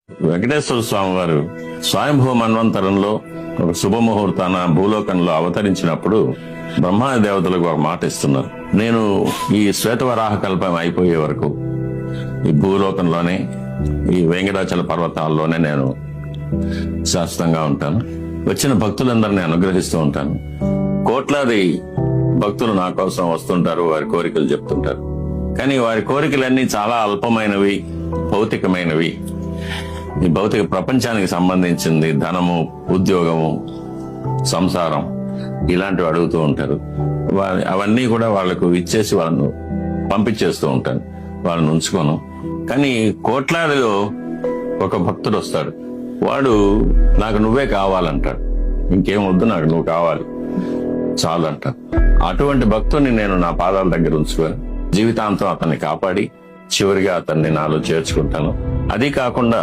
వెంకటేశ్వర స్వామి వారు స్వయంభూ మన్వంతరంలో ఒక శుభముహూర్తాన భూలోకంలో అవతరించినప్పుడు బ్రహ్మాది దేవతలకు ఒక మాట ఇస్తున్నారు. నేను ఈ శ్వేతవరాహ కల్పం అయిపోయే వరకు ఈ భూలోకంలోనే ఈ వెంకటాచల పర్వతాల్లోనే నేను శాశ్వతంగా ఉంటాను. వచ్చిన భక్తులందరినీ అనుగ్రహిస్తూ ఉంటాను. కోట్లాది భక్తులు నా కోసం వస్తుంటారు, వారి కోరికలు చెప్తుంటారు. కానీ వారి కోరికలన్నీ చాలా అల్పమైనవి, భౌతికమైనవి. ఈ భౌతిక ప్రపంచానికి సంబంధించింది ధనము, ఉద్యోగము, సంసారం ఇలాంటివి అడుగుతూ ఉంటారు. అవన్నీ కూడా వాళ్లకు ఇచ్చేసి వాళ్ళను పంపించేస్తూ ఉంటాను, వాళ్ళని ఉంచుకోను. కానీ కోట్లాదిలో ఒక భక్తుడు వస్తాడు, వాడు నాకు నువ్వే కావాలంటాడు. ఇంకేం వద్దు, నాకు నువ్వు కావాలి చాలు అంటాడు. అటువంటి భక్తుడిని నేను నా పాదాల దగ్గర ఉంచుకొని జీవితాంతం అతన్ని కాపాడి చివరిగా అతన్ని నాలో చేర్చుకుంటాను. అది కాకుండా